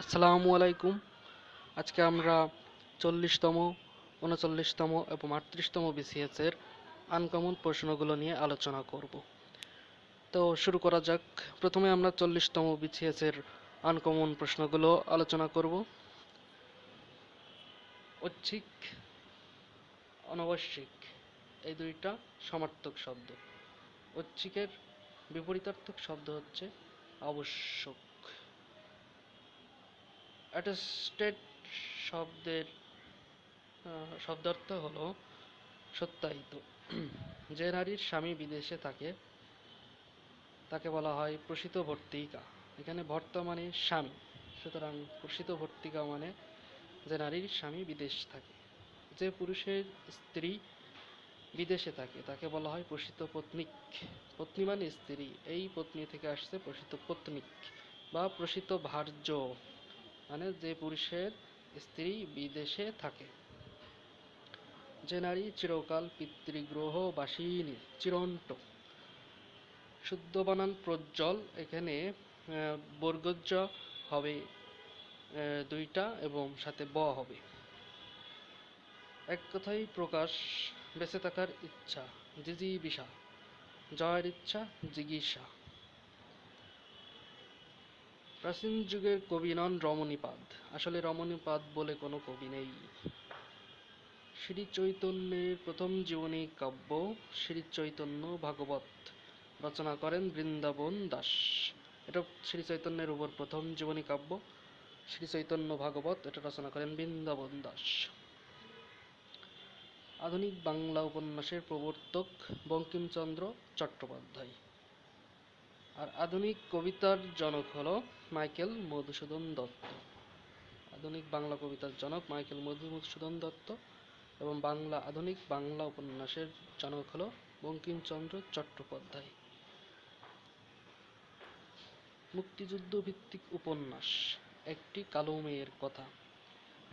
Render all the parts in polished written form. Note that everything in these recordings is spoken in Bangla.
আসসালামু আলাইকুম। আজকে আমরা 40তম, 39তম এবং 38তম বিসিএস এর আনকমন প্রশ্নগুলো নিয়ে আলোচনা করব। তো শুরু করা যাক। প্রথমে আমরা 40তম বিসিএস এর আনকমন প্রশ্নগুলো আলোচনা করব। ঐচ্ছিক, অনাবশ্যিক এই দুইটা সমার্থক শব্দ। ঐচ্ছিকের বিপরীতার্থক শব্দ হচ্ছে আবশ্যক। অ্যাটেস্টেড শব্দের শব্দার্থ হলো সত্যায়িত। যে নারীর স্বামী বিদেশে থাকে তাকে বলা হয় প্রসিত ভর্তিকা। এখানে ভর্তা মানে স্বামী, সুতরাং প্রসিত ভর্তিকা মানে যে নারীর স্বামী বিদেশ থাকে। যে পুরুষের স্ত্রী বিদেশে থাকে তাকে বলা হয় প্রসিত পত্নীক। পত্নী মানে স্ত্রী, এই পত্নী থেকে আসছে প্রসিত পত্নীক বা প্রসিত ভার্য, মানে যে পুরুষের স্ত্রী বিদেশে থাকে। যে নারী চিরকাল পিতৃগৃহবাসিনী, চিরন্ত। শুদ্ধ বানান প্রজ্জ্বল, এখানে বর্গজ হবে দুইটা এবং সাথে ব হবে। এক কথায় প্রকাশ, বেঁচে থাকার ইচ্ছা, জিজিবিষা, জয়ের ইচ্ছা, জিগীষা। প্রাচীন যুগের কবি নন রমণীপাদ, আসলে রমণীপাদ বলে কোনো কবি নেই। শ্রী চৈতন্যের প্রথম জীবনী কাব্য শ্রী চৈতন্য ভাগবত রচনা করেন বৃন্দাবন দাস। এটা শ্রী চৈতন্যের উপর প্রথম জীবনী কাব্য শ্রী চৈতন্য ভাগবত, এটা রচনা করেন বৃন্দাবন দাস। আধুনিক বাংলা উপন্যাসের প্রবর্তক বঙ্কিমচন্দ্র চট্টোপাধ্যায়। আর আধুনিক কবিতার জনক হলো মাইকেল মধুসূদন দত্ত। আধুনিক বাংলা কবিতার জনক মাইকেল মধুসূদন দত্ত এবং আধুনিক বাংলা উপন্যাসের জনক হলো বঙ্কিমচন্দ্র চট্টোপাধ্যায়। মুক্তিযুদ্ধ ভিত্তিক উপন্যাস একটি কালো মেয়ের কথা,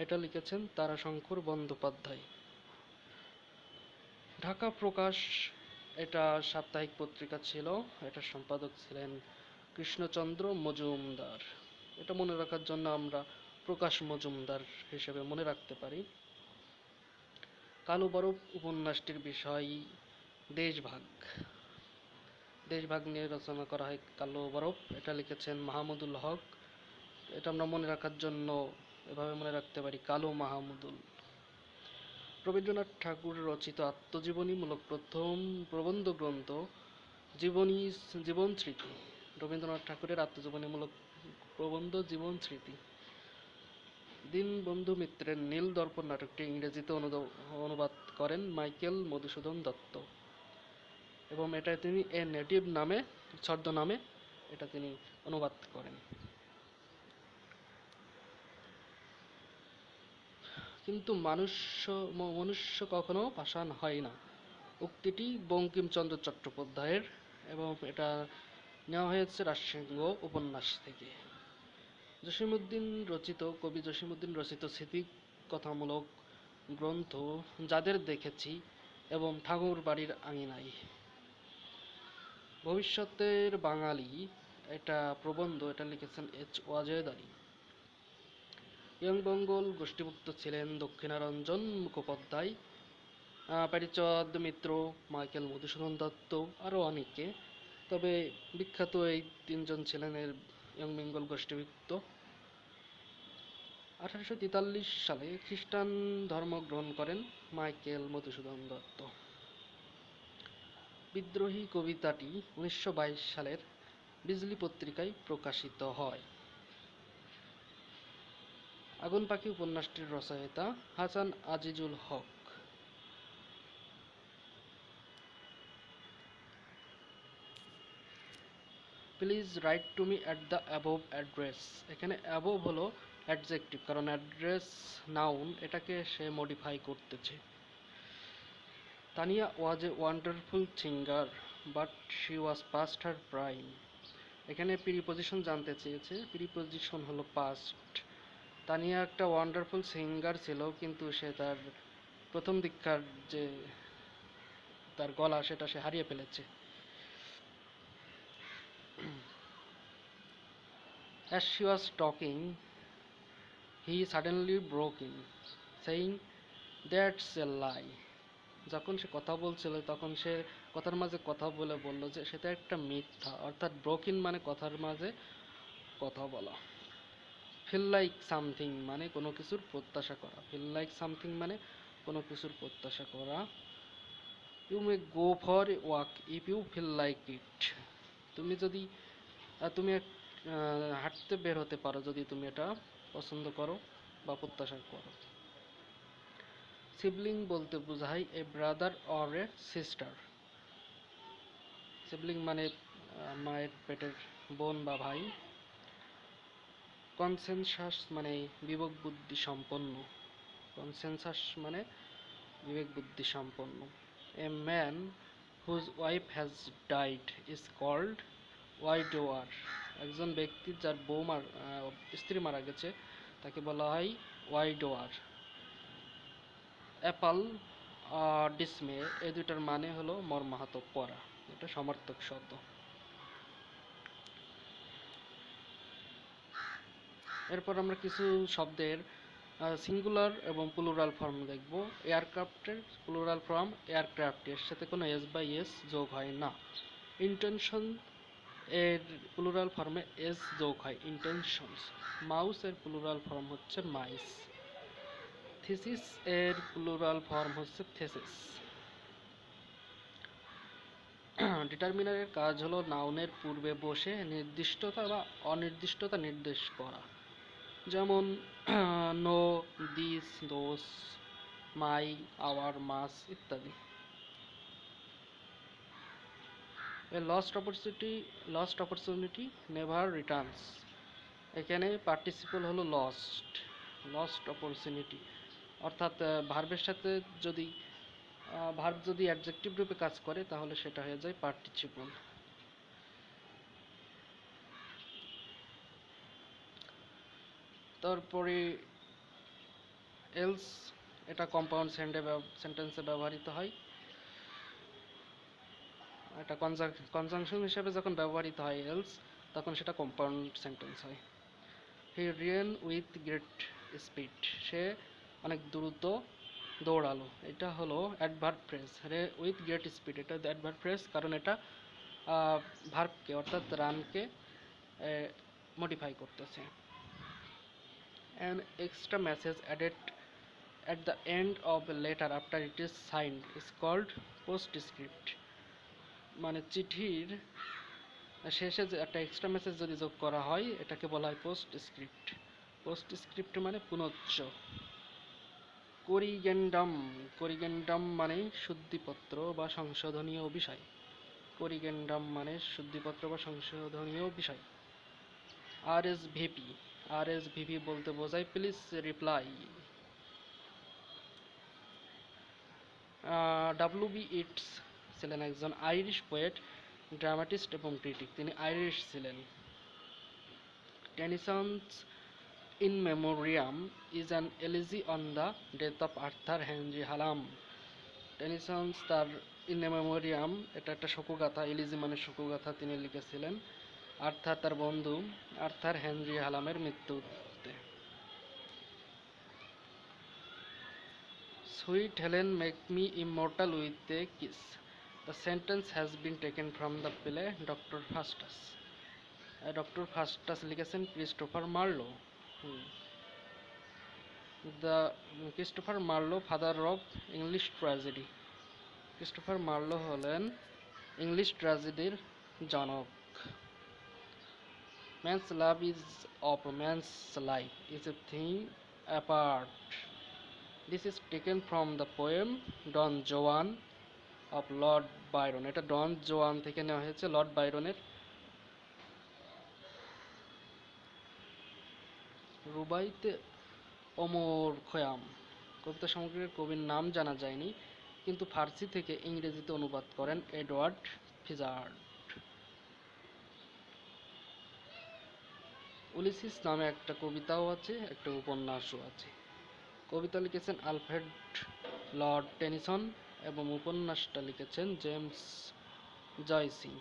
এটা লিখেছেন তারাশঙ্কর বন্দ্যোপাধ্যায়। ঢাকা প্রকাশ, এটা সাপ্তাহিক পত্রিকা ছিল, এটার সম্পাদক ছিলেন কৃষ্ণচন্দ্র মজুমদার। এটা মনে রাখার জন্য আমরা প্রকাশ মজুমদার হিসেবে মনে রাখতে পারি। কালো বরফ উপন্যাসটির বিষয় দেশভাগ। দেশভাগ নিয়ে রচনা করা হয় কালো বরফ, এটা লিখেছেন মাহমুদুল হক। এটা আমরা মনে রাখার জন্য এভাবে মনে রাখতে পারি কালো মাহমুদুল। রবীন্দ্রনাথ ঠাকুর রচিত আত্মজীবনীমূলক প্রথম প্রবন্ধ গ্রন্থ জীবন স্মৃতি। রবীন্দ্রনাথ ঠাকুরের আত্মজীবনীমূলক প্রবন্ধ জীবন স্মৃতি। দীনবন্ধু মিত্রের নীল দর্পণ নাটকটি ইংরেজিতে অনুবাদ করেন মাইকেল মধুসূদন দত্ত এবং এটা তিনি এ নেটিভ নামে, ছদ্মনামে এটা তিনি অনুবাদ করেন। কিন্তু মনুষ্য কখনো পাষাণ হয় না, উক্তিটি বঙ্কিমচন্দ্র চট্টোপাধ্যায়ের এবং এটা নেওয়া হয়েছে রাজসিংহ উপন্যাস থেকে। কবি জসীমউদ্দিন রচিত স্মৃতিকথামূলক গ্রন্থ যাদের দেখেছি এবং ঠাকুর বাড়ির আঙিনায়। ভবিষ্যতের বাঙালি, এটা প্রবন্ধ, এটা লিখেছেন এইচ ওয়াজেদ আলী। ইয়ং বেঙ্গল গোষ্ঠীভুক্ত ছিলেন দক্ষিণারঞ্জন মুখোপাধ্যায়, প্যারীচাঁদ মিত্র, মাইকেল মধুসূদন দত্ত, আরও অনেকে। তবে বিখ্যাত এই তিনজন ছিলেন এর ইয়ং বেঙ্গল গোষ্ঠীভুক্ত। 1843 সালে খ্রিস্টান ধর্ম গ্রহণ করেন মাইকেল মধুসূদন দত্ত। বিদ্রোহী কবিতাটি 1922 সালের বিজলি পত্রিকায় প্রকাশিত হয়। আগুন পাখি উপন্যাসটির রচয়িতা Hasan Azizul Haque. Please write to me at the above address. এখানে অ্যাবোভ হলো অ্যাডজেক্টিভ, কারণ অ্যাড্রেস নাউন, এটাকে সে মডিফাই করতেছে। Tania was a wonderful singer but she was past her prime. এখানে প্রিপজিশন জানতে চেয়েছে, প্রিপজিশন হলো পাস্ট। তানিয়া একটা ওয়ান্ডারফুল সিঙ্গার ছিল, কিন্তু সে তার প্রথম দিককার যে তার গলা সেটা সে হারিয়ে ফেলেছে। As she was talking, he suddenly broke in saying that's a lie. যখন সে কথা বলছিল তখন সে কথার মাঝে কথা বলে বলল যে সেটা একটা মিথ্যা, অর্থাৎ ব্রোক ইন মানে কথার মাঝে কথা বলা। ফিল লাইক সামথিং মানে কোনো কিছুর প্রত্যাশা করা, ফিল লাইক সামথিং মানে কোনো কিছুর প্রত্যাশা করা। You may go for a walk if you feel like it. তুমি যদি হাঁটতে বের হতে পারো যদি তুমি এটা পছন্দ করো বা প্রত্যাশা করো। সিবলিং বলতে বোঝায় এ brother or a sister. Sibling মানে মায়ের পেটের বোন বা ভাই। কনসেনসাস মানে বিবেক বুদ্ধি সম্পন্ন, কনসেনসাস মানে বিবেক বুদ্ধি সম্পন্ন। A man whose wife has died is called widower. একজন ব্যক্তি যার স্ত্রী মারা গেছে তাকে বলা হয় ওয়াইডোয়ার। অ্যাপাল ডিসমে এই দুটার মানে হলো মর্মাহত করা, এটা সমার্থক শব্দ। এরপর আমরা কিছু শব্দের সিঙ্গুলার এবং প্লুরাল ফর্ম দেখব। এয়ারক্রাফটের প্লুরাল ফর্ম এয়ারক্রাফট, এর সাথে কোনো এস বা এস যোগ হয় না। ইন্টেনশন এর প্লুরাল ফর্মে এস যোগ হয়, ইন্টেনশনস। মাউস এর প্লুরাল ফর্ম হচ্ছে মাইস। থিসিস এর প্লুরাল ফর্ম হচ্ছে থেসিস। ডিটারমিনারের কাজ হলো নাউনের পূর্বে বসে নির্দিষ্টতা বা অনির্দিষ্টতা নির্দেশ করা, যেমন no, this, those, my, our, much ইত্যাদি। Lost opportunity never returns. এখানে পার্টিসিপল হলো লস্ট অপরচুনিটি, অর্থাৎ ভার্বের সাথে যদি ভার্ব যদি অ্যাডজেক্টিভ রূপে কাজ করে তাহলে সেটা হয়ে যায় পার্টিসিপল। তারপরে এলস, এটা কম্পাউন্ড সেন্টেন্সে ব্যবহৃত হয়। এটা কনজাংশন হিসেবে যখন ব্যবহৃত হয় এলস, তখন সেটা কম্পাউন্ড সেন্টেন্স হয়। হি রিয়েন উইথ গ্রেট স্পিড, সে অনেক দ্রুত দৌড়ালো, এটা হলো অ্যাডভার্ব ফ্রেজ। রে উইথ গ্রেট স্পিড এটা অ্যাডভার্ব ফ্রেজ, কারণ এটা ভার্বকে অর্থাৎ রানকে মডিফাই করতেছে। An extra message added at the end of a letter after it is signed is called postscript। মানে চিঠির শেষে যে একটা এক্সট্রা মেসেজ যদি যোগ করা হয় এটাকে বলা হয় পোস্টস্ক্রিপ্ট। পোস্টস্ক্রিপ্ট মানে পুনচ্চ। করিগেন্ডাম মানে শুদ্ধিপত্র বা সংশোধনীয় বিষয়। করিগেন্ডাম মানে শুদ্ধিপত্র বা সংশোধনীয় বিষয়। আরএসভিপি বলতে বোঝায় প্লিজ রিপ্লাই। ডব্লিউ.বি. ইটস ছিলেন একজন আইরিশ পোয়েট, ড্রামাটিস্ট এবং ক্রিটিক, তিনি আইরিশ ছিলেন। Tennyson's In Memoriam is an elegy on the death of Arthur Henry Hallam. Tennyson's তার ইন মেমোরিয়াম এটা একটা শোকগাথা, এলিজি মানে শোকগাথা তিনি লিখেছিলেন তার বন্ধু আর্থার হেনরি হালামের মৃত্যুতে। Sweet Helen make me immortal with a kiss. The sentence has been taken from the play Dr. Faustus. Dr. Faustus লিখেছেন Christopher Marlowe. The Christopher Marlowe, father of English tragedy. Christopher Marlowe হলেন ইংলিশ ট্র্যাজেডির জনক। Man's love is of man's life is a thing apart. This is taken from the poem Don Juan of Lord Byron. এটা ডন জোয়ান থেকে নেওয়া হয়েছে, লর্ড বাইরনের। রুবাইতে ওমর খয়াম কবিতা সামগ্রীর কবির নাম জানা যায়নি, কিন্তু ফার্সি থেকে ইংরেজিতে অনুবাদ করেন এডওয়ার্ড ফিজার্ড। উলিসিস নামে একটা কবিতাও আছে, একটা উপন্যাসও আছে। কবিতা লিখেছেন আলফ্রেড লর্ড টেনিসন এবং উপন্যাসটা লিখেছেন James জয়সি।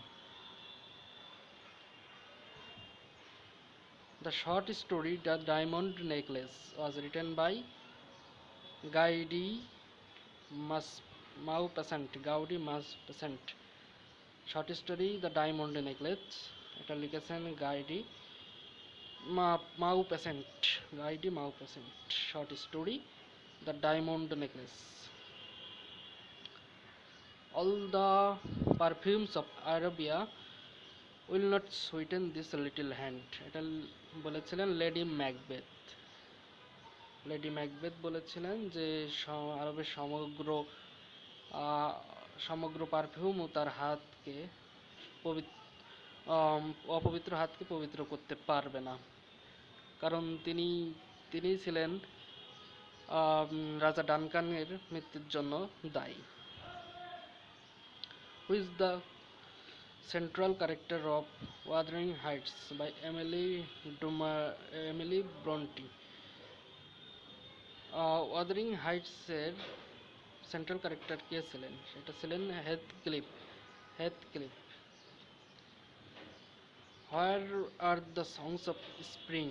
The short story The Diamond Necklace was written by Gaudi Maupassant. Short story The Diamond Necklace, এটা লিখেছেন Maupassant. Gaudi Maupassant. Short story The Diamond Necklace. All the perfumes of Arabia will not sweeten this little hand. এটা বলেছিলেন লেডি ম্যাকবেথ বলেছিলেন যে আরবের আহ, সমগ্র পারফিউমও তার হাতকে অপবিত্র হাতকে পবিত্র করতে পারবে না, কারণ তিনি ছিলেন রাজা ডানকানের মৃত্যুর জন্য দায়ী। Who is the central character of Wuthering Heights by Emily Bronte. Wuthering হাইটসের সেন্ট্রাল ক্যারেক্টার কে ছিলেন? সেটা ছিলেন Heathcliff. Where are the songs of spring,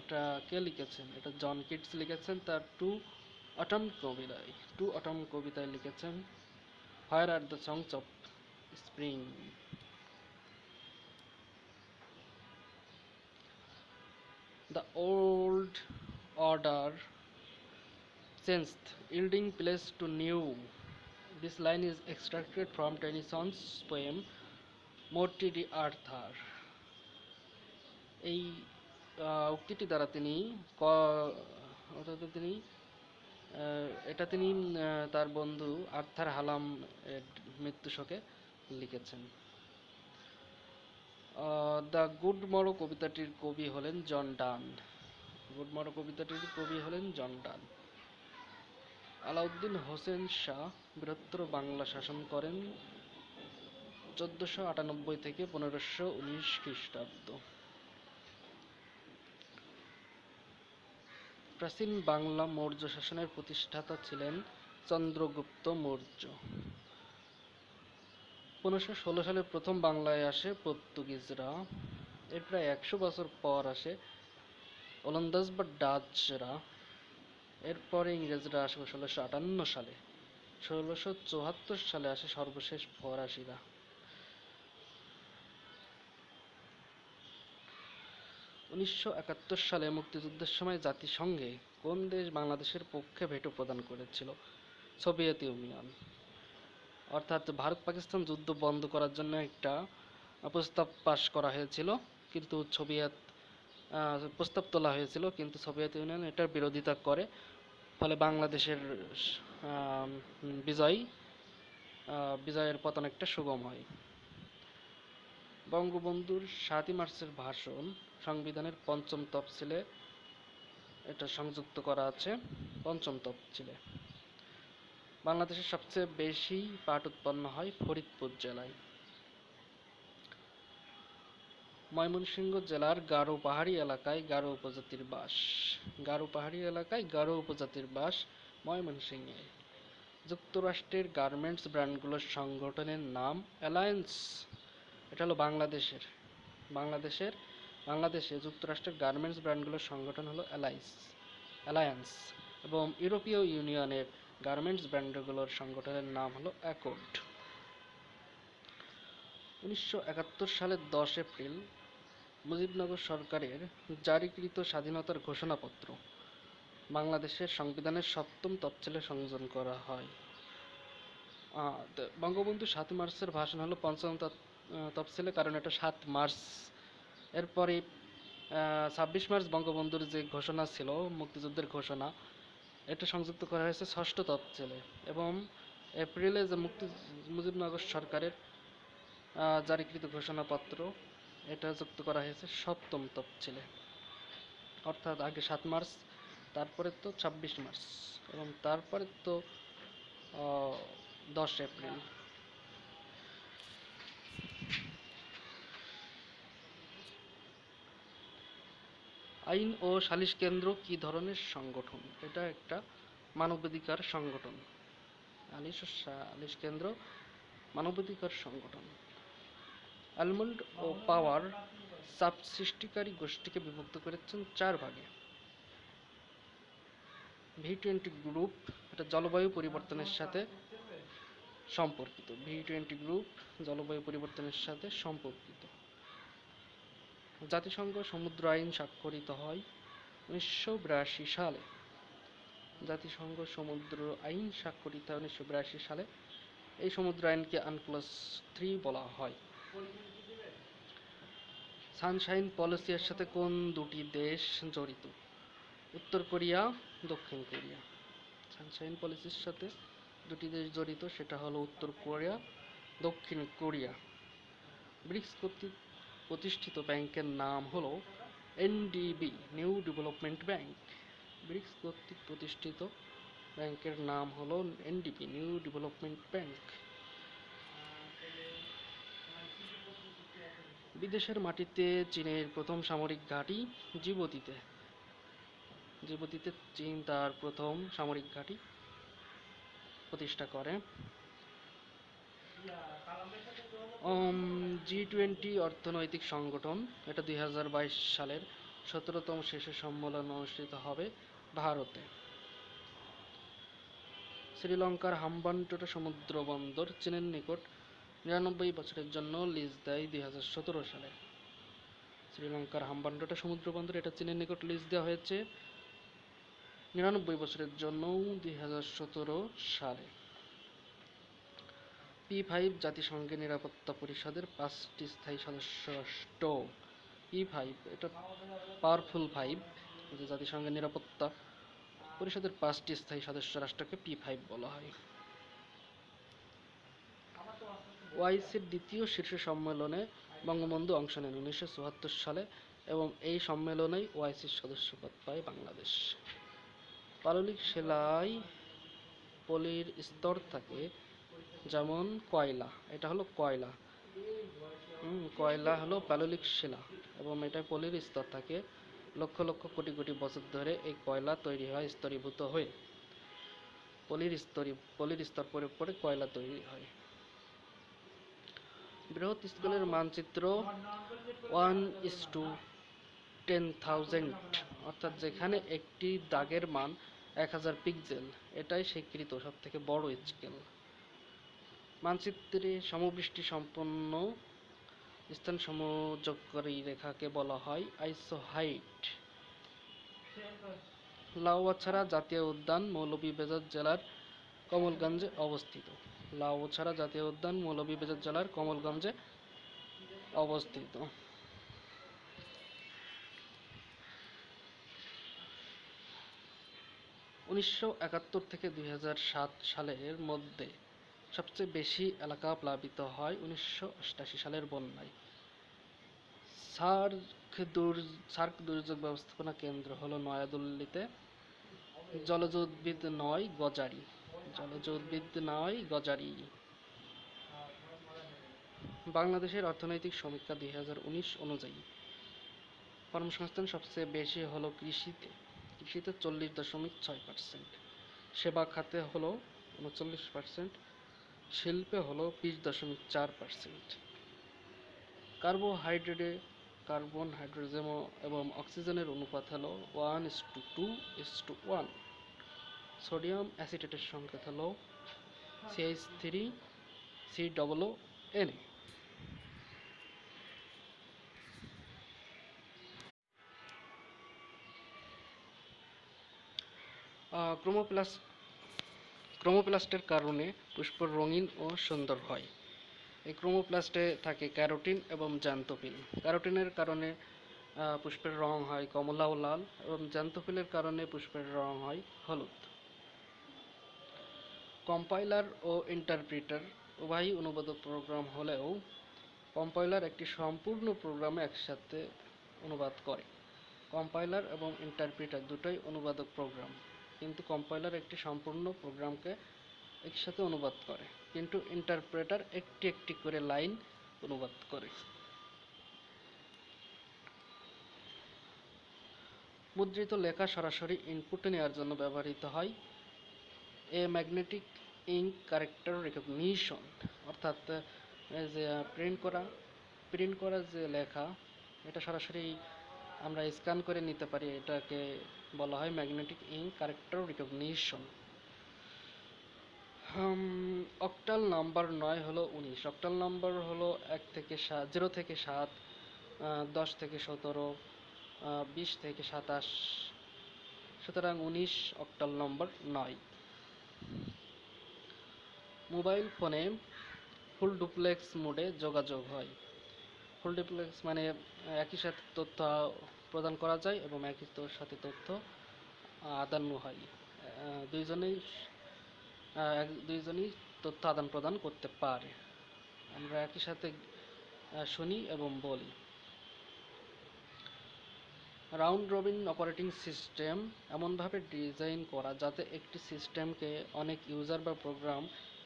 এটা কে লিখেছেন? এটা জন কিটস লিখেছেন তার টু অটম কবিতায় লিখেছেন where are the songs of spring. The old order changed, yielding place to new. This line is extracted from Tennyson's poem Morte d'Arthur. এই উক্তিটি দ্বারা তিনি তার বন্ধু আর্থার হালাম এর মৃত্যু শোকে লিখেছেন। দ্য গুড মরো কবিতাটির কবি হলেন জন ডান। আলাউদ্দিন হোসেন শাহ বৃহত্তর বাংলা শাসন করেন 1498 থেকে 1519 খ্রিস্টাব্দ। প্রাচীন বাংলা মৌর্য শাসনের প্রতিষ্ঠাতা ছিলেন চন্দ্রগুপ্ত মৌর্য। 1516 সালে প্রথম বাংলায় আসে পর্তুগিজরা। এর প্রায় 100 বছর পর আসে ওলন্দাজ বা ডাচরা। এরপরে ইংরেজরা আসে 1658 সালে। 1674 সালে আসে সর্বশেষ ফরাসিরা। 1971 সালে মুক্তিযুদ্ধের সময় জাতিসংঘে কোন দেশ বাংলাদেশের পক্ষে ভেটো প্রদান করেছিল? Soviet union. অর্থাৎ ভারত পাকিস্তান যুদ্ধ বন্ধ করার জন্য একটা প্রস্তাব পাশ করা হয়েছিল, কিন্তু প্রস্তাব তোলা হয়েছিল, কিন্তু সোভিয়েত ইউনিয়ন এটার বিরোধিতা করে, ফলে বাংলাদেশের বিজয়ের পথ অনেকটা সুগম হয়। বঙ্গবন্ধুর 7 মার্চের ভাষণ সংবিধানের পঞ্চম তফসিলে এটা সংযুক্ত করা আছে। পঞ্চম তফসিলে বাংলাদেশের সবচেয়ে বেশি পাট উৎপন্ন হয় ফরিদপুর জেলায়। ময়মনসিংহ জেলার গারো পাহাড়ি এলাকায় গারো উপজাতির বাস ময়মনসিংহে। যুক্তরাষ্ট্রের গার্মেন্টস ব্র্যান্ডগুলোর সংগঠনের নাম অ্যালায়েন্স। এটা হলো বাংলাদেশে যুক্তরাষ্ট্রের গার্মেন্টস ব্র্যান্ডগুলোর সংগঠন হলো অ্যালায়েন্স, এবং ইউরোপীয় ইউনিয়নের গার্মেন্টস ব্র্যান্ডগুলোর সংগঠনের নাম হলো অ্যাকর্ড। 1971 সালের 10 এপ্রিল মুজিবনগর সরকারের জারিকৃত স্বাধীনতার ঘোষণাপত্র বাংলাদেশের সংবিধানের 7ম তফসিলে সংযোজন করা হয়। বঙ্গবন্ধু 7 মার্চের ভাষণ হলো 5ম তফসিলে, কারণ এটা 7 মার্চ। এরপরে 26 মার্চ বঙ্গবন্ধুর যে ঘোষণা ছিল, মুক্তিযুদ্ধের ঘোষণা, এটা সংযুক্ত করা হয়েছে 6ষ্ঠ তফসিলে, এবং এপ্রিলে যে মুজিবনগর সরকারের জারিকৃত ঘোষণাপত্র, এটা যুক্ত করা হয়েছে 7ম তফসিলে। অর্থাৎ আগে 7 মার্চ, তারপরে তো 26 মার্চ, এবং তারপরে তো 10 এপ্রিল। আইন ও সালিশ কেন্দ্র কি ধরনের সংগঠন? এটা একটা মানবাধিকার সংগঠন। আইন ও সালিশ কেন্দ্র মানবাধিকার সংগঠন। অ্যালমন্ড ও পাওয়ার চাপ সৃষ্টিকারী গোষ্ঠীকে বিভক্ত করেছেন 4 ভাগে। V20 গ্রুপ, এটা জলবায়ু পরিবর্তনের সাথে সম্পর্কিত। V20 গ্রুপ জলবায়ু পরিবর্তনের সাথে সম্পর্কিত। জাতিসংঘ সমুদ্র আইন স্বাক্ষরিত হয় 1982 সালে। জাতিসংঘ সমুদ্র আইন স্বাক্ষরিত হয় 1982 সালে। এই সমুদ্র আইনকে আনক্লস 3 বলা হয়। সানশাইন পলিসি এর সাথে কোন দুটি দেশ জড়িত? উত্তর কোরিয়া, দক্ষিণ কোরিয়া। সানশাইন পলিসির সাথে দুটি দেশ জড়িত, সেটা হলো উত্তর কোরিয়া, দক্ষিণ কোরিয়া। ব্রিক্স কর্তৃক প্রতিষ্ঠিত ব্যাংকের নাম হলো NDB, new development bank. BRICS কর্তৃক প্রতিষ্ঠিত ব্যাংকের নাম হলো এনডিবি, নিউ ডেভেলপমেন্ট ব্যাংক। বিদেশের মাটিতে চীনের প্রথম সামরিক ঘাঁটি জিবুতিতে। জিবুতিতে চীন তার প্রথম সামরিক ঘাঁটি প্রতিষ্ঠা করে। G20 অর্থনৈতিক সংগঠন, এটা 2022 সালের 17তম শীর্ষ সম্মেলন অনুষ্ঠিত হবে ভারতে। শ্রীলঙ্কার হাম্বানটোটা সমুদ্র বন্দর চীনের নিকট 99 বছরের জন্য লিজ দেয় 2017 সালে। শ্রীলঙ্কার হাম্বানটোটা সমুদ্র বন্দর, এটা চীনের নিকট লিজ দেওয়া হয়েছে 99 বছরের জন্য 2017 সালে। P5 জাতিসংঘের নিরাপত্তা পরিষদের 5টি স্থায়ী সদস্য রাষ্ট্র। P5 এটা পাওয়ারফুল 5, যে জাতিসংঘের নিরাপত্তা পরিষদের 5টি স্থায়ী সদস্য রাষ্ট্রকে P5 বলা হয়। ওআইসির দ্বিতীয় শীর্ষ সম্মেলনে বঙ্গবন্ধু অংশ নেন 1974 সালে এবং এই সম্মেলনেই ওআইসির সদস্যপদ পায় বাংলাদেশ। পাললিক শিলায় পলির স্তর থাকে, যেমন কয়লা, এটা হলো কয়লা। কয়লা হলো পাললিক শিলা এবং এটা পলির স্তর থাকে। লক্ষ লক্ষ কোটি কোটি বছর ধরে এই কয়লা তৈরি হয় স্তরীভূত হয়ে। পলির স্তর পরে পরে কয়লা তৈরি হয়। বৃহৎ স্কেলের মানচিত্র 1:10,000, অর্থাৎ যেখানে একটি দাগের মান 1000 পিক্সেল, এটাই স্বীকৃত সবথেকে বড় স্কেল। মানচিত্রে সমবৃষ্টি সম্পন্ন স্থান সংযোগকারী রেখাকে বলা হয় আইসোহাইট। লাউয়াছড়া জাতীয় উদ্যান মৌলভীবাজার জেলার কমলগঞ্জে অবস্থিত। লাউয়াছড়া জাতীয় উদ্যান মৌলভীবাজার জেলার কমলগঞ্জে অবস্থিত। (1971 থেকে 2007 সালের মধ্যে সবচেয়ে বেশি এলাকা প্লাবিত হয় 1988 সালের বন্যায়। সার্ক দুর্যোগ ব্যবস্থাপনা কেন্দ্র হলো নয়াদিল্লিতে। জলজ উদ্ভিদ নয় গজারি। জলজ উদ্ভিদ নয় গজারি। বাংলাদেশের অর্থনৈতিক সমীক্ষা 2019 অনুযায়ী কর্মসংস্থান সবচেয়ে বেশি হলো কৃষিতে। কৃষিতে 40.6%, সেবা খাতে হলো 39%, শিল্পে হলো 20.4%। কার্বন, হাইড্রোজেন এবং অক্সিজেনের অনুপাত হলো 1:2:1। সোডিয়াম অ্যাসিটেটের সংকেত হলো CH3COONA। ক্রোমোপ্লাস্টের কারণে পুষ্প রঙিন ও সুন্দর হয়। এই ক্রোমোপ্লাস্টে থাকে ক্যারোটিন এবং জ্যান্থোফিল। ক্যারোটিনের কারণে পুষ্পের রং হয় কমলা ও লাল এবং জ্যান্থোফিলের কারণে পুষ্পের রং হয় হলুদ। কম্পাইলার ও ইন্টারপ্রিটার উভয়ই অনুবাদক প্রোগ্রাম হলেও কম্পাইলার একটি সম্পূর্ণ প্রোগ্রাম একসাথে অনুবাদ করে। কম্পাইলার এবং ইন্টারপ্রিটার দুটোই অনুবাদক প্রোগ্রাম, কিন্তু কম্পাইলার একটি সম্পূর্ণ প্রোগ্রামকে একসাথে অনুবাদ করে, কিন্তু ইন্টারপ্রেটার একটি একটি করে লাইন অনুবাদ করে। মুদ্রিত লেখা সরাসরি ইনপুটে নেওয়ার জন্য ব্যবহৃত হয় ম্যাগনেটিক ইঙ্ক ক্যারেক্টার রেকগনিশন, অর্থাৎ যে প্রিন্ট করা যে লেখা এটা সরাসরি আমরা স্ক্যান করে নিতে পারি, এটাকে বলা হয় magnetic ink character recognition. Octal number 9 হলো 19। অক্টাল নাম্বার হলো 1 থেকে 7, 0 থেকে 7, 10 থেকে 17, 20 থেকে 27, সুতরাং 19 অক্টাল নম্বর 9। মোবাইল ফোনে ফুল ডুপ্লেক্স মোডে যোগাযোগ হয়। ফুল ডুপ্লেক্স মানে একই সাথে তথ্য প্রদান করা যায় এবং একই সাথে তথ্য আদানও হয়। দুইজনেই দুইজনই তথ্য আদান প্রদান করতে পারে। আমরা একই সাথে শুনি এবং বলি। রাউন্ড রবিন অপারেটিং সিস্টেম এমনভাবে ডিজাইন করা যাতে একটি সিস্টেমকে অনেক ইউজার বা প্রোগ্রাম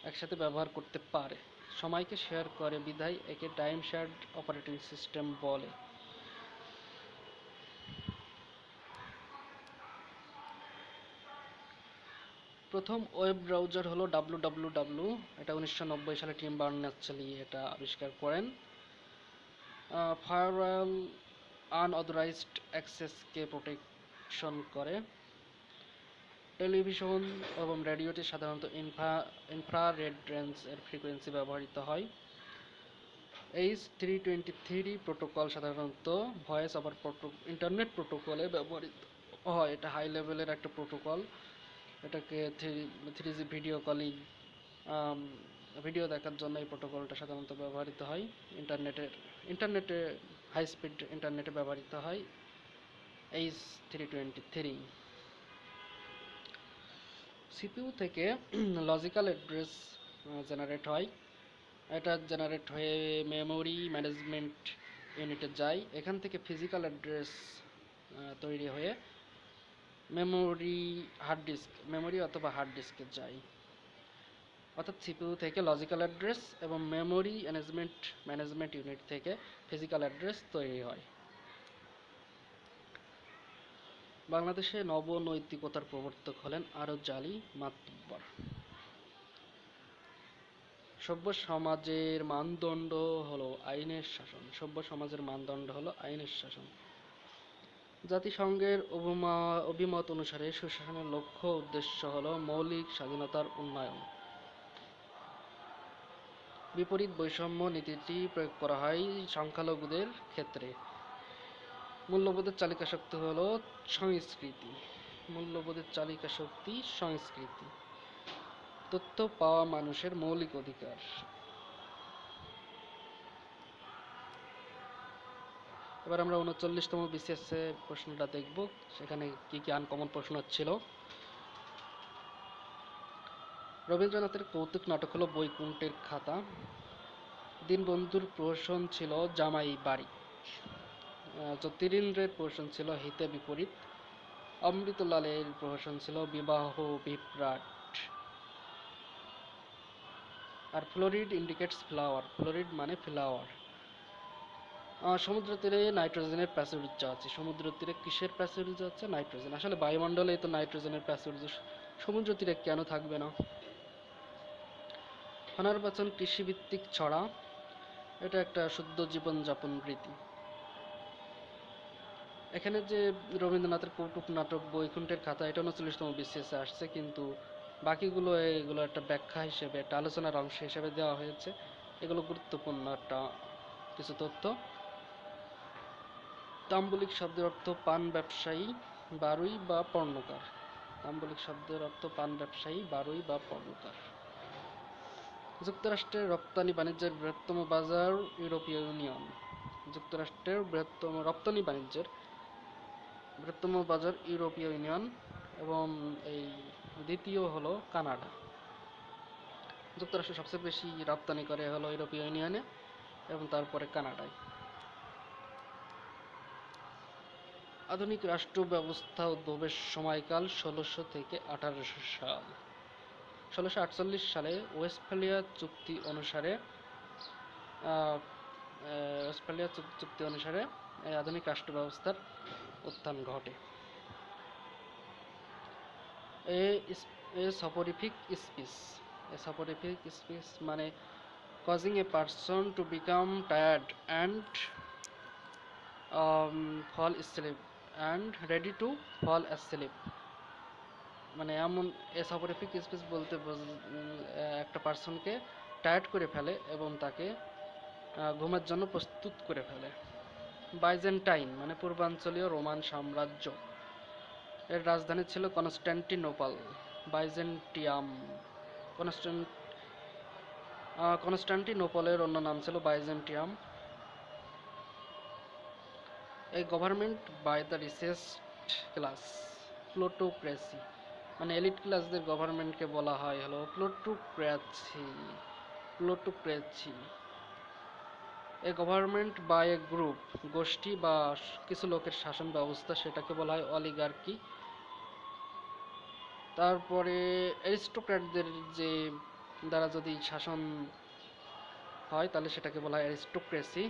একসাথে ব্যবহার করতে পারে। সময়কে শেয়ার করে বিধায় একে টাইম শেয়ার্ড অপারেটিং সিস্টেম বলে। প্রথম ওয়েব ব্রাউজার হলো www। এটা 1990 সালে টিম বার্নার্স-লি এটা আবিষ্কার করেন। ফায়ারওয়াল আনঅথরাইজড অ্যাক্সেসকে প্রোটেকশন করে। টেলিভিশন এবং রেডিওতে সাধারণত ইনফ্রারেড রেঞ্জ এর ফ্রিকোয়েন্সি ব্যবহৃত হয়। H323 প্রোটোকল সাধারণত ভয়েস ওভার ইন্টারনেট প্রোটোকলে ব্যবহৃত হয়। এটা হাই লেভেলের একটা প্রোটোকল। এটাকে 3G ভিডিও কলিং, ভিডিও দেখার জন্য এই প্রোটোকলটা সাধারণত ব্যবহৃত হয়। ইন্টারনেটে হাই স্পিড ইন্টারনেটে ব্যবহৃত হয় H323। সিপিইউ থেকে লজিক্যাল অ্যাড্রেস জেনারেট হয়। এটা জেনারেট হয়ে মেমোরি ম্যানেজমেন্ট ইউনিটে যায়। এখান থেকে ফিজিক্যাল অ্যাড্রেস তৈরি হয়ে মেমোরি অথবা হার্ড ডিস্কে যায়। অর্থাৎ সিপিইউ থেকে লজিক্যাল অ্যাড্রেস এবং মেমোরি ম্যানেজমেন্ট ইউনিট থেকে ফিজিক্যাল অ্যাড্রেস তৈরি হয়। বাংলাদেশে নবনৈতিকতার প্রবর্তক হলেন আরজ আলী মাতব্বর। সভ্য সমাজের মানদণ্ড হলো আইনের শাসন। সভ্য সমাজের মানদণ্ড হলো আইনের শাসন। জাতিসংঘের অভিমত অনুসারে সুশাসনের লক্ষ্য উদ্দেশ্য হলো মৌলিক স্বাধীনতার উন্নয়ন। বিপরীত বৈষম্য নীতিটি প্রয়োগ করা হয় সংখ্যালঘুদের ক্ষেত্রে। মূল্যবোধের চালিকা শক্তি হলো সংস্কৃতি। মূল্যবোধের চালিকা শক্তি সংস্কৃতি। তথ্য পাওয়া মানুষের মৌলিক অধিকার। এবার আমরা 39তম বিসিএস প্রশ্নটা দেখব। সেখানে কি কি আনকমন প্রশ্ন ছিল। রবীন্দ্রনাথের কৌতুক নাটক হলো বৈকুণ্ঠের খাতা। দীনবন্ধুর প্রহসন ছিল জামাই বাড়ি। জ্যোতিরিন্দ্রের প্রহসন ছিল হিতে বিপরীত। অমৃতলালের প্রহসন ছিল বিবাহ বিভ্রাট। আর ফ্লোরিড ইন্ডিকেটস ফ্লাওয়ার। ফ্লোরিড মানে ফ্লাওয়ার। সমুদ্র তীরে নাইট্রোজেনের প্রাচুর্য আছে। সমুদ্র তীরে কিসের প্রাচুর্য আছে? নাইট্রোজেন। আসলে বায়ুমণ্ডলে তো নাইট্রোজেনের প্রাচুর্য, সমুদ্র তীরে কেন থাকবে না? পুনর্বাচন কৃষিভিত্তিক ছড়া। এটা একটা শুদ্ধ জীবনযাপন রীতি। এখানে যে রবীন্দ্রনাথের কৌতুক নাটক বৈকুণ্ঠের খাতা, এটা 39তম বিসিএসে আসছে, কিন্তু বাকিগুলো এগুলো একটা ব্যাখ্যা হিসেবে, একটা আলোচনার অংশ হিসেবে দেওয়া হয়েছে। এগুলো গুরুত্বপূর্ণ একটা কিছু তথ্য। তাম্বুলিক শব্দের অর্থ পান ব্যবসায়ী, বারুই বা পর্ণকার। তাম্বুলিক শব্দের অর্থ পান ব্যবসায়ী, বারুই বা পর্ণকার। যুক্তরাষ্ট্রের রপ্তানি বাণিজ্যের বৃহত্তম বাজার ইউরোপীয় ইউনিয়ন। যুক্তরাষ্ট্রের রপ্তানি বাণিজ্যের বৃহত্তম বাজার ইউরোপীয় ইউনিয়ন এবং এই দ্বিতীয় হলো কানাডা। যুক্তরাষ্ট্র সবচেয়ে বেশি রপ্তানি করে হলো ইউরোপীয় ইউনিয়নে এবং তারপরে কানাডায়। আধুনিক রাষ্ট্র ব্যবস্থা উদ্ভবের সময়কাল 1600 থেকে 1800 সাল। 1648 সালে ওয়েস্টফালিয়া চুক্তি অনুসারে আধুনিক রাষ্ট্র ব্যবস্থার উত্থান ঘটে। সপরিফিক স্পিচ মানে causing a person to become tired and fall sleep and ready to fall asleep, মানে এমন এ সফরিফিক স্পিচ বলতে একটা পার্সনকে টায়ার্ড করে ফেলে এবং তাকে ঘুমের জন্য প্রস্তুত করে ফেলে। বাইজেন্টাইন মানে পূর্বাঞ্চলীয় রোমান সাম্রাজ্য, এর রাজধানী ছিল কনস্ট্যান্টিনোপল। বাইজেন্টিয়াম, কনস্ট্যান্টিনোপলের অন্য নাম ছিল বাইজেন্টিয়াম। এই government by the richest class, plutocracy, মানে এলিট ক্লাসদের গভর্নমেন্টকে বলা হয় হলো plutocracy. Plutocracy a government by a group, গোষ্ঠী বা কিছু লোকের শাসন ব্যবস্থা, সেটাকে বলা হয় অলিগার্কি। তারপরে অ্যারিস্টোক্র্যাটদের যে দ্বারা যদি শাসন হয় তাহলে সেটাকে বলা হয় অ্যারিস্টোক্রেসি।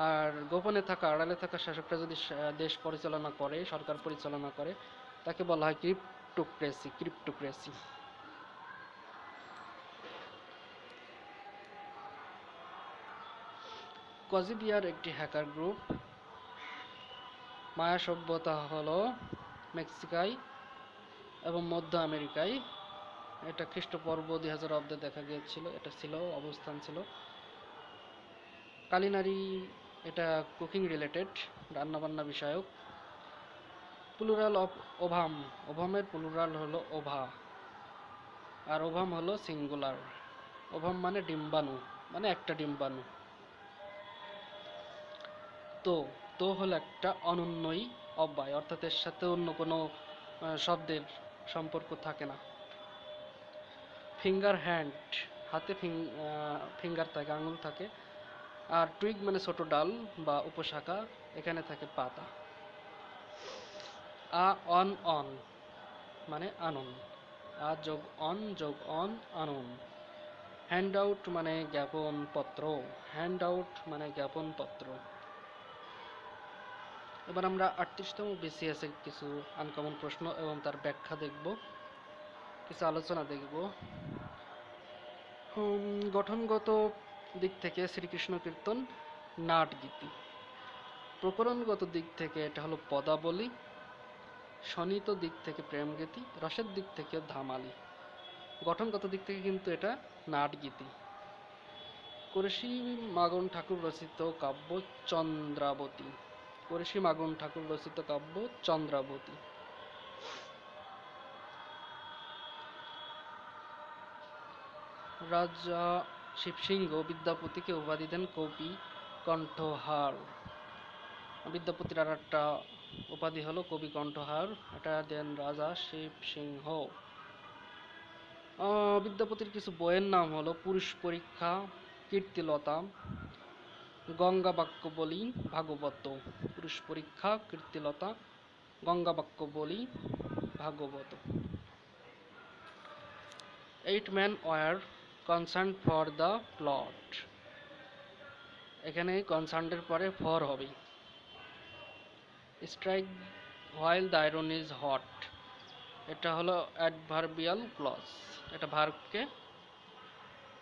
আর গোপনে থাকা, আড়ালে থাকা শাসকরা যদি দেশ পরিচালনা করে, সরকার পরিচালনা করে, তাকে বলা হয় ক্রিপ্টোক্রেসি। ক্রিপ্টোক্রেসি কজিবিয়ার একটি হ্যাকার গ্রুপ। মায়া সভ্যতা হলো মেক্সিকায় এবং মধ্য আমেরিকায়। এটা খ্রিস্টপূর্ব 2000 অব্দে দেখা গিয়েছিল, এটা ছিল অবস্থান ছিল। কালিনারি, এটা কুকিং রিলেটেড, রান্নাবান্না বিষয়ক। প্লুরাল অফ ওভাম, ওভামের প্লুরাল হলো ওভা, আর ওভাম হলো সিঙ্গুলার। ওভাম মানে ডিম্বাণু, মানে একটা ডিম্বাণু। তো তো হলো একটা অনুন্নয়ী অব্যয়, অর্থাৎ এর সাথে অন্য কোনো শব্দের সম্পর্ক থাকে না। ফিঙ্গার হ্যান্ড, হাতে ফিঙ্গার থাকে, আঙুল থাকে। আর টুইগ মানে ছোট ডাল বা উপশাখা, এখানে থাকে পাতা। অন মানে আনন, যোগ অন আনন। হ্যান্ড আউট মানে জ্ঞাপন পত্র, হ্যান্ড আউট মানে জ্ঞাপন পত্র। এবার আমরা 38তম বিসিএস এর কিছু আনকমন প্রশ্ন এবং তার ব্যাখ্যা দেখব, কিছু আলোচনা দেখব। গঠনগত দিক থেকে শ্রীকৃষ্ণ কীর্তন নাট গীতি। প্রকরণগত দিক থেকে এটা হলো পদাবলী। স্বনীত দিক থেকে প্রেম গীতি। রসের দিক থেকে ধামালি। গঠনগত দিক থেকে কিন্তু এটা নাট গীতি। করেশি মাগন ঠাকুর রচিত কাব্য চন্দ্রাবতী। করেশি মাগন ঠাকুর রচিত কাব্য চন্দ্রাবতী। রাজা শিবসিংহ বিদ্যাপতিকে উপাধি দেন কবি কণ্ঠহার। বিদ্যাপতির আর একটা উপাধি হলো কবি কণ্ঠহার, এটা দেন রাজা শিবসিংহ। বিদ্যাপতির কিছু বইয়ের নাম হলো পুরুষ পরীক্ষা, কীর্তিলতা, গঙ্গা বাক্যবলী, ভাগবত। পুরুষ পরীক্ষা, কীর্তিলতা, গঙ্গা বাক্যবলী, ভাগবত। 8 men were concerned for the plot, এখানে কনসার্নের পরে ফর হবে। Strike while the iron is hot, এটা হলো অ্যাডভার্বিয়াল ক্লজ, এটা ভার্বকে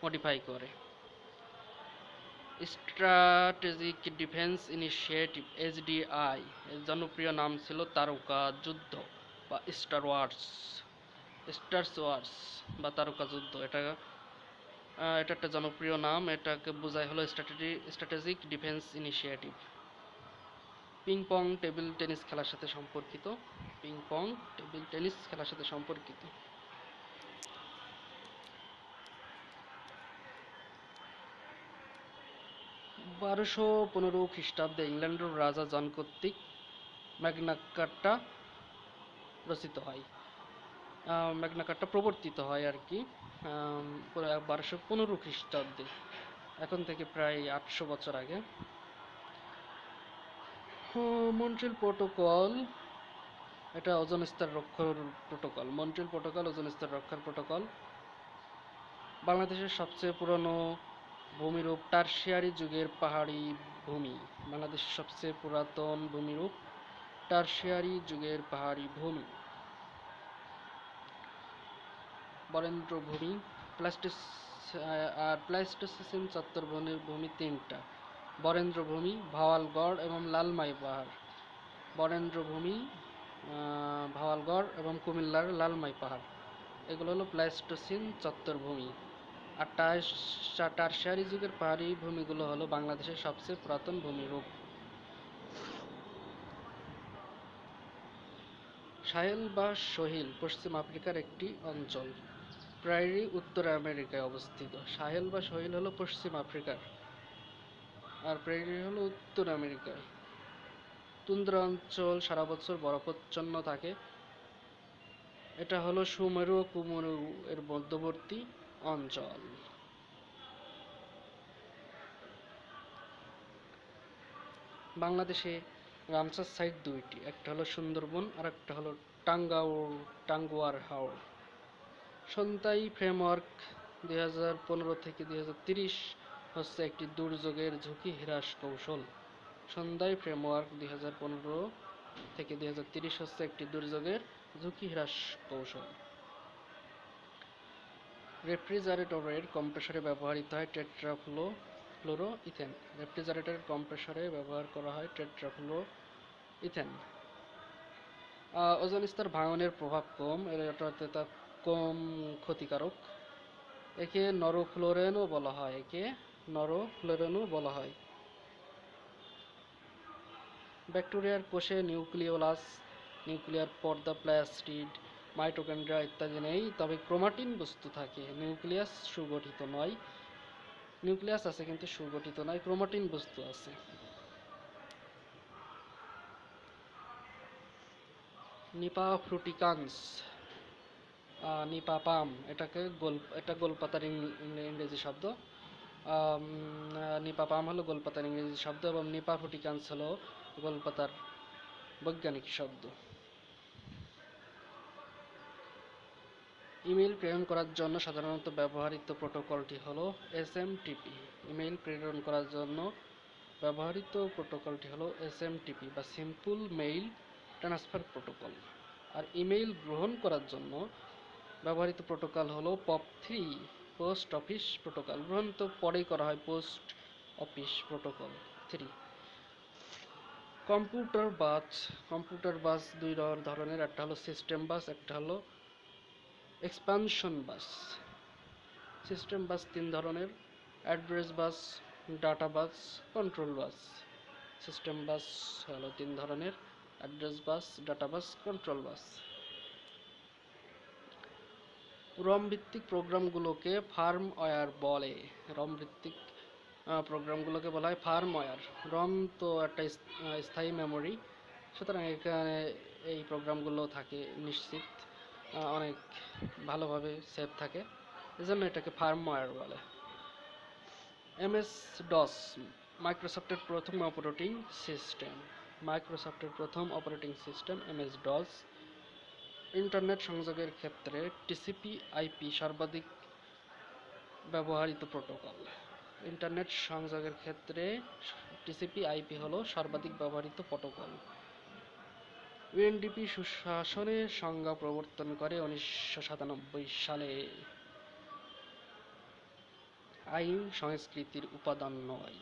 মডিফাই করে। স্ট্র্যাটেজিক ডিফেন্স ইনিশিয়েটিভ এসডিআই, এর জনপ্রিয় নাম ছিল তারকা যুদ্ধ বা স্টার ওয়ার্স বা তারকা যুদ্ধ। এটা একটা জনপ্রিয় নাম, এটাকে বোঝায় হলো strategic defence initiative. Ping pong table tennis খেলার সাথে সম্পর্কিত। পিং পং টেবিল টেনিস খেলার সাথে সম্পর্কিত। 1215 খ্রিস্টাব্দে ইংল্যান্ডের রাজা জন কর্তৃক ম্যাগনা কার্টা রচিত হয়, ম্যাগনা কার্টা প্রবর্তিত হয় আর কি 1215 খ্রিস্টাব্দে, এখন থেকে প্রায় 800 বছর আগে। মন্ট্রিল প্রোটোকল, এটা ওজোন স্তর রক্ষার প্রোটোকল। মন্ট্রিল প্রোটোকল ওজোন স্তর রক্ষার প্রোটোকল। বাংলাদেশের সবচেয়ে পুরনো ভূমিরূপ টারশিয়ারি যুগের পাহাড়ি ভূমি। বাংলাদেশের সবচেয়ে পুরাতন ভূমিরূপ টারশিয়ারি যুগের পাহাড়ি ভূমি। বরেন্দ্র ভূমি, আর প্লাইস্টোসিন চত্বর ভূমি 3টা। বরেন্দ্রভূমি, ভাওয়ালগড় এবং লালমাই পাহাড়। বরেন্দ্রভূমি, ভাওয়ালগড় এবং কুমিল্লার লালমাই পাহাড়, এগুলো হলো প্লাইস্টোসিন চত্বরভূমি। আর টারশিয়ারি যুগের পাহাড়ি ভূমিগুলো হলো বাংলাদেশের সবচেয়ে পুরাতন ভূমিরূপ। সাহেল বা সহিল পশ্চিম আফ্রিকার একটি অঞ্চল। প্রায়রি উত্তর আমেরিকায় অবস্থিত। সাহেল বা সহিল হলো পশ্চিম আফ্রিকার, আর প্রেরি হলো উত্তর আমেরিকার। তুন্দ্রা অঞ্চল সারা বছর বরফাচ্ছন্ন থাকে। এটা হলো সুমেরু ও কুমেরু এর মধ্যবর্তী অঞ্চল। বাংলাদেশে রামসার সাইট দুইটি, একটা হলো সুন্দরবন আর একটা হলো টাঙ্গুয়ার হাওর। সন্তাই ফ্রেমওয়ার্ক 2015 থেকে 2030 হচ্ছে একটি দুর্যোগের ঝুঁকি হ্রাস কৌশল। সন্ধ্যায় ফ্রেমওয়ার্ক 2015 থেকে 2030 হচ্ছে একটি দুর্যোগের ঝুঁকি হ্রাস কৌশল। রেফ্রিজারেটরের কম্প্রেসরে ব্যবহৃত হয় টেট্রাফ্লোরোইথেন। রেফ্রিজারেটরের কম্প্রেসরে ব্যবহার করা হয় টেট্রাফ্লোরোইথেন। ওজোন স্তর ভাঙনের প্রভাব কম, এটাতে তা কম ক্ষতিকারক। একে নরোফ্লোরেনও বলা হয়। ব্যাকটেরিয়ার কোষে নিউক্লিওলাস, নিউক্লিয়ার পর্দা, প্লাস্টিড, মাইটোকন্ড্রিয়া ইত্যাদি নেই, তবে ক্রোমাটিন বস্তু থাকে। নিউক্লিয়াস আছে কিন্তু সুগঠিত নয়, ক্রোমাটিন বস্তু আছে। নিপা ফ্রুটিকান্স, নিপা পাম, এটা গোলপাতার ইংরেজি শব্দ। নিপা পাম হলো গোলপাতার ইংরেজি শব্দ এবং নিপা ফ্রুটিকান্স হলো গোলপাতার বৈজ্ঞানিক শব্দ। ইমেইল প্রেরণ করার জন্য সাধারণত ব্যবহৃত প্রোটোকলটি হলো এসএমটিপি। ইমেইল প্রেরণ করার জন্য ব্যবহৃত প্রোটোকলটি হলো এসএমটিপি বা সিম্পল মেইল ট্রান্সফার প্রোটোকল। আর ইমেইল গ্রহণ করার জন্য ব্যবহৃত প্রোটোকল হলো POP3, পোস্ট অফিস প্রোটোকল। গ্রহণ তো পরেই করা হয়, post office protocol 3। Computer bus দুই ধরনের, একটা হলো সিস্টেম বাস, একটা হলো এক্সপানশন বাস। সিস্টেম বাস তিন ধরনের: অ্যাড্রেস বাস, ডাটা বাস, কন্ট্রোল বাস। সিস্টেম বাস হলো তিন ধরনের: অ্যাড্রেস বাস, ডাটা বাস, কন্ট্রোল বাস। রম ভিত্তিক প্রোগ্রামগুলোকে ফার্মওয়্যার বলে। বলা হয় ফার্মওয়্যার। রম তো একটা স্থায়ী মেমোরি, সুতরাং এখানে এই প্রোগ্রামগুলো থাকে নিশ্চিত, অনেক ভালোভাবে সেভ থাকে, এজন্য এটাকে ফার্মওয়্যার বলে। এমএস ডস, মাইক্রোসফটের প্রথম operating system MS DOS. Internet সংযোগের ক্ষেত্রে টিসিপি/আইপি সর্বাধিক ব্যবহৃত প্রোটোকল। ইন্টারনেট সংযোগের ক্ষেত্রে টিসিপি/আইপি হলো সর্বাধিক ব্যবহৃত প্রোটোকল। ইউএনডিপি সুশাসনের সংজ্ঞা প্রবর্তন করে 1997 সালে। আইন সংস্কৃতির উপাদান নয়।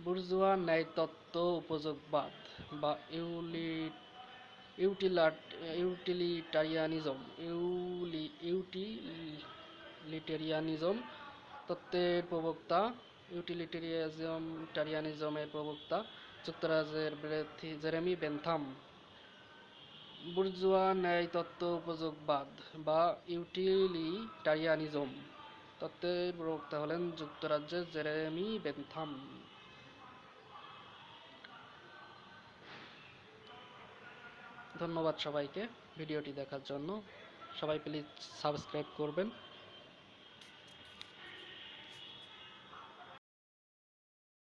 বুর্জোয়া ন্যায়তত্ত্ব উপযোগবাদ বা ইউটিলিটারিয়ানিজম তত্ত্বের প্রবক্তা। ইউটিলিটারিয়ানিজমের প্রবক্তা যুক্তরাজ্যের জেরেমি বেন্থাম। বুর্জোয়া ন্যায়তত্ত্ব উপযোগবাদ বা ইউটিলিটারিয়ানিজম তত্ত্বের প্রবক্তা হলেন যুক্তরাজ্যের জেরেমি বেন্থাম। ধন্যবাদ সবাইকে ভিডিওটি দেখার জন্য। সবাই প্লিজ সাবস্ক্রাইব করবেন।